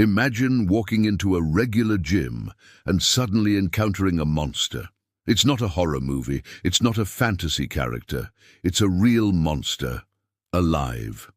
Imagine walking into a regular gym and suddenly encountering a monster. It's not a horror movie, it's not a fantasy character, it's a real monster, alive,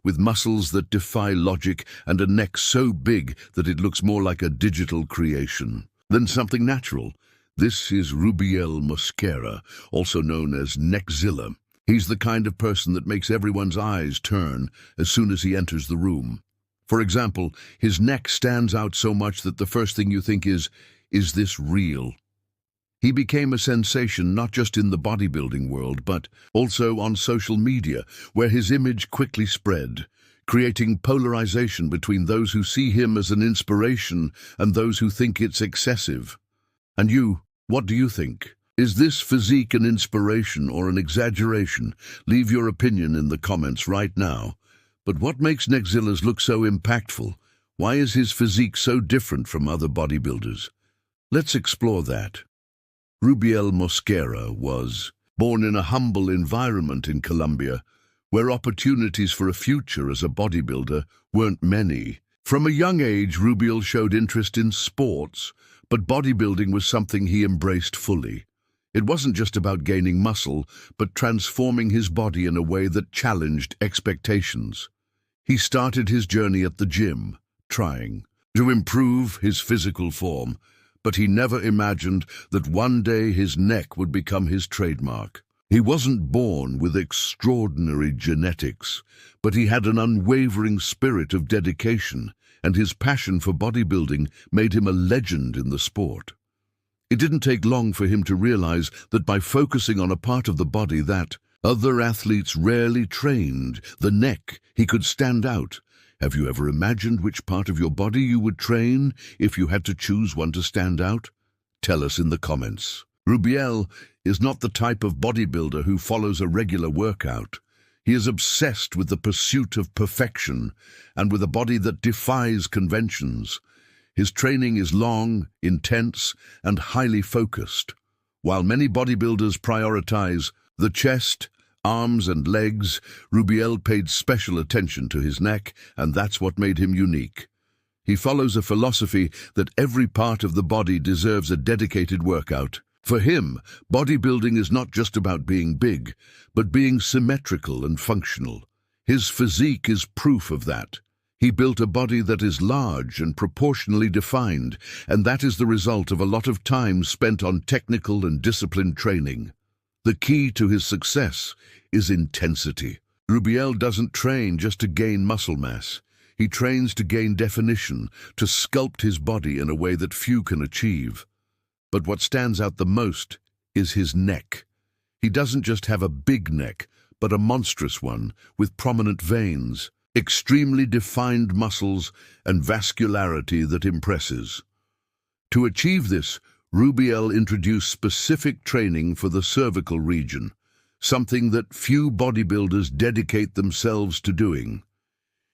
with muscles that defy logic and a neck so big that it looks more like a digital creation than something natural. This is Rubiel Mosquera, also known as Neckzilla. He's the kind of person that makes everyone's eyes turn as soon as he enters the room. For example, his neck stands out so much that the first thing you think is this real? He became a sensation not just in the bodybuilding world, but also on social media, where his image quickly spread, creating polarization between those who see him as an inspiration and those who think it's excessive. And you, what do you think? Is this physique an inspiration or an exaggeration? Leave your opinion in the comments right now. But what makes Neckzilla's look so impactful? Why is his physique so different from other bodybuilders? Let's explore that. Rubiel Mosquera was born in a humble environment in Colombia, where opportunities for a future as a bodybuilder weren't many. From a young age, Rubiel showed interest in sports, but bodybuilding was something he embraced fully. It wasn't just about gaining muscle, but transforming his body in a way that challenged expectations. He started his journey at the gym, trying to improve his physical form, but he never imagined that one day his neck would become his trademark. He wasn't born with extraordinary genetics, but he had an unwavering spirit of dedication, and his passion for bodybuilding made him a legend in the sport. It didn't take long for him to realize that by focusing on a part of the body that other athletes rarely trained, the neck, he could stand out. Have you ever imagined which part of your body you would train if you had to choose one to stand out? Tell us in the comments. Rubiel is not the type of bodybuilder who follows a regular workout. He is obsessed with the pursuit of perfection and with a body that defies conventions. His training is long, intense, and highly focused. While many bodybuilders prioritize the chest, arms, and legs, Rubiel paid special attention to his neck, and that's what made him unique. He follows a philosophy that every part of the body deserves a dedicated workout. For him, bodybuilding is not just about being big, but being symmetrical and functional. His physique is proof of that. He built a body that is large and proportionally defined, and that is the result of a lot of time spent on technical and disciplined training. The key to his success is intensity. Rubiel doesn't train just to gain muscle mass. He trains to gain definition, to sculpt his body in a way that few can achieve. But what stands out the most is his neck. He doesn't just have a big neck, but a monstrous one, with prominent veins, extremely defined muscles, and vascularity that impresses. To achieve this, Rubiel introduced specific training for the cervical region, something that few bodybuilders dedicate themselves to doing.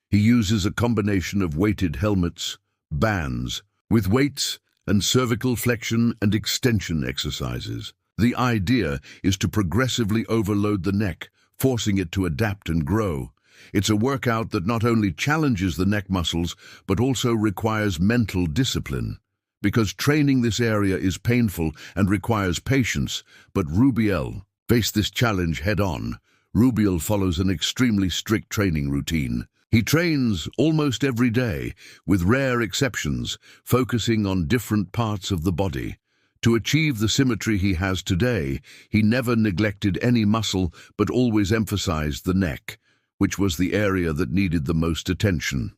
He uses a combination of weighted helmets, bands, with weights and cervical flexion and extension exercises. The idea is to progressively overload the neck, forcing it to adapt and grow. It's a workout that not only challenges the neck muscles, but also requires mental discipline. Because training this area is painful and requires patience, but Rubiel faced this challenge head-on. Rubiel follows an extremely strict training routine. He trains almost every day, with rare exceptions, focusing on different parts of the body. To achieve the symmetry he has today, he never neglected any muscle but always emphasized the neck, which was the area that needed the most attention.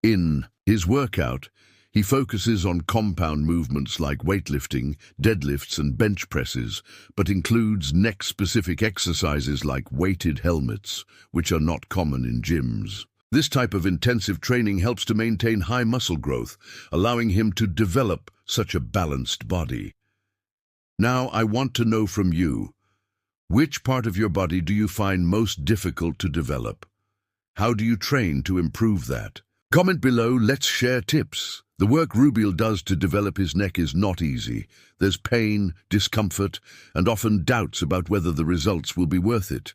In his workout, he focuses on compound movements like weightlifting, deadlifts, and bench presses, but includes neck-specific exercises like weighted helmets, which are not common in gyms. This type of intensive training helps to maintain high muscle growth, allowing him to develop such a balanced body. Now, I want to know from you, which part of your body do you find most difficult to develop? How do you train to improve that? Comment below, let's share tips. The work Rubiel does to develop his neck is not easy. There's pain, discomfort, and often doubts about whether the results will be worth it.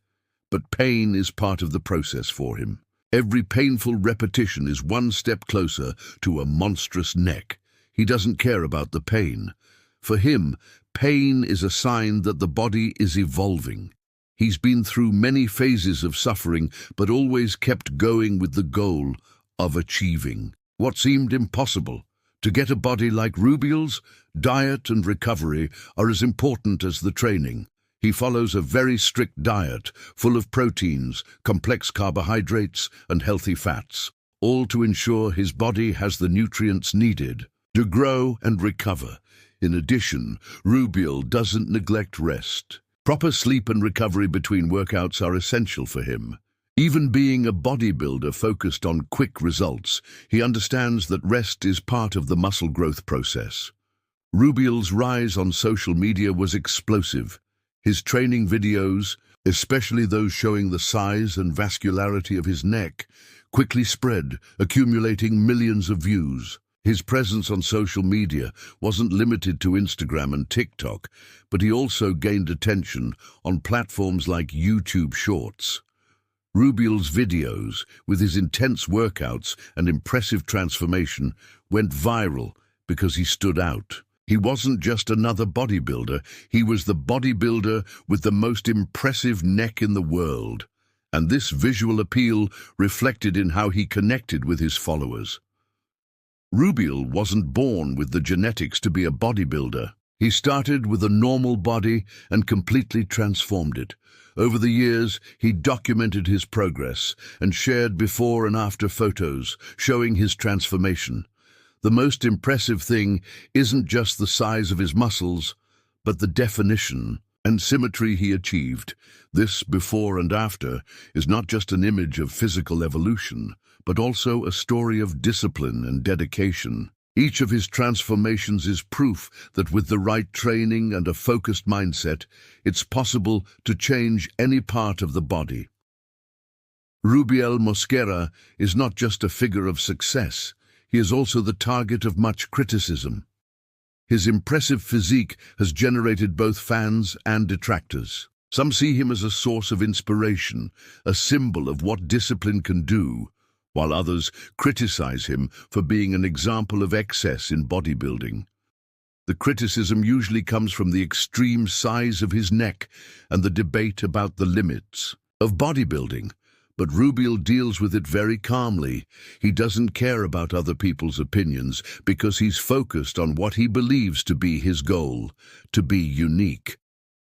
But pain is part of the process for him. Every painful repetition is one step closer to a monstrous neck. He doesn't care about the pain. For him, pain is a sign that the body is evolving. He's been through many phases of suffering, but always kept going with the goal of achieving what seemed impossible. To get a body like Rubiel's, diet and recovery are as important as the training. He follows a very strict diet, full of proteins, complex carbohydrates, and healthy fats, all to ensure his body has the nutrients needed to grow and recover. In addition, Rubiel doesn't neglect rest. Proper sleep and recovery between workouts are essential for him. Even being a bodybuilder focused on quick results, he understands that rest is part of the muscle growth process. Rubiel's rise on social media was explosive. His training videos, especially those showing the size and vascularity of his neck, quickly spread, accumulating millions of views. His presence on social media wasn't limited to Instagram and TikTok, but he also gained attention on platforms like YouTube Shorts. Rubiel's videos, with his intense workouts and impressive transformation, went viral because he stood out. He wasn't just another bodybuilder, he was the bodybuilder with the most impressive neck in the world. And this visual appeal reflected in how he connected with his followers. Rubiel wasn't born with the genetics to be a bodybuilder. He started with a normal body and completely transformed it. Over the years, he documented his progress and shared before and after photos showing his transformation. The most impressive thing isn't just the size of his muscles, but the definition and symmetry he achieved. This before and after is not just an image of physical evolution, but also a story of discipline and dedication. Each of his transformations is proof that with the right training and a focused mindset, it's possible to change any part of the body. Rubiel Mosquera is not just a figure of success, he is also the target of much criticism. His impressive physique has generated both fans and detractors. Some see him as a source of inspiration, a symbol of what discipline can do, while others criticize him for being an example of excess in bodybuilding. The criticism usually comes from the extreme size of his neck and the debate about the limits of bodybuilding. But Rubiel deals with it very calmly. He doesn't care about other people's opinions because he's focused on what he believes to be his goal, to be unique.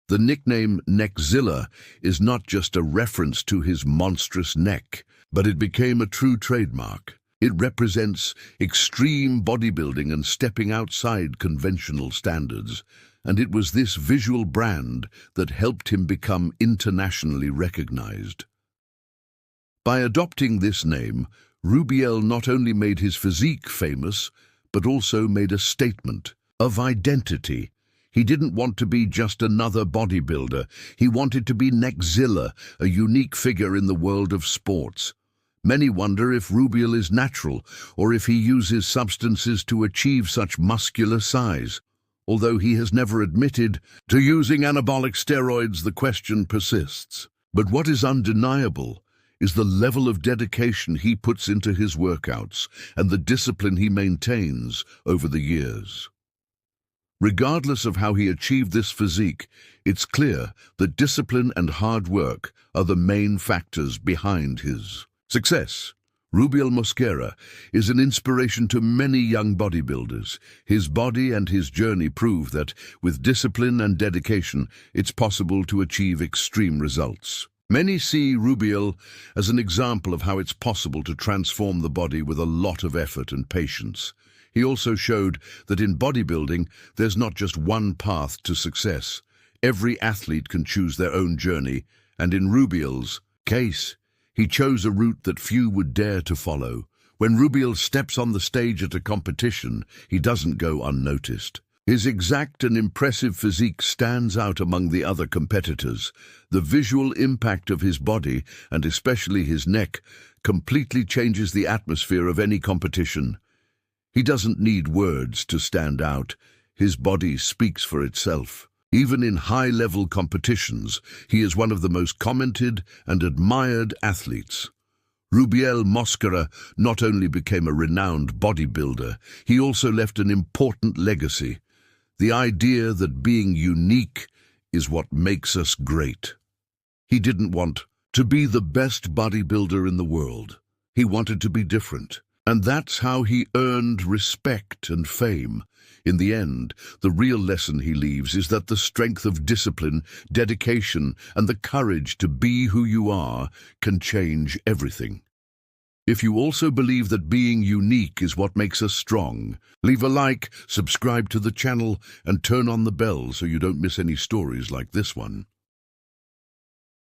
The nickname Neckzilla is not just a reference to his monstrous neck, but it became a true trademark. It represents extreme bodybuilding and stepping outside conventional standards, and it was this visual brand that helped him become internationally recognized. By adopting this name, Rubiel not only made his physique famous, but also made a statement of identity. He didn't want to be just another bodybuilder. He wanted to be Neckzilla, a unique figure in the world of sports. Many wonder if Rubiel is natural or if he uses substances to achieve such muscular size. Although he has never admitted to using anabolic steroids, the question persists. But what is undeniable is the level of dedication he puts into his workouts and the discipline he maintains over the years. Regardless of how he achieved this physique, it's clear that discipline and hard work are the main factors behind his success. Rubiel Mosquera is an inspiration to many young bodybuilders. His body and his journey prove that, with discipline and dedication, it's possible to achieve extreme results. Many see Rubiel as an example of how it's possible to transform the body with a lot of effort and patience. He also showed that in bodybuilding, there's not just one path to success. Every athlete can choose their own journey, and in Rubiel's case, he chose a route that few would dare to follow. When Rubiel steps on the stage at a competition, he doesn't go unnoticed. His exact and impressive physique stands out among the other competitors. The visual impact of his body, and especially his neck, completely changes the atmosphere of any competition. He doesn't need words to stand out. His body speaks for itself. Even in high-level competitions, he is one of the most commented and admired athletes. Rubiel Mosquera not only became a renowned bodybuilder, he also left an important legacy: the idea that being unique is what makes us great. He didn't want to be the best bodybuilder in the world. He wanted to be different. And that's how he earned respect and fame. In the end, the real lesson he leaves is that the strength of discipline, dedication, and the courage to be who you are can change everything. If you also believe that being unique is what makes us strong, leave a like, subscribe to the channel, and turn on the bell so you don't miss any stories like this one.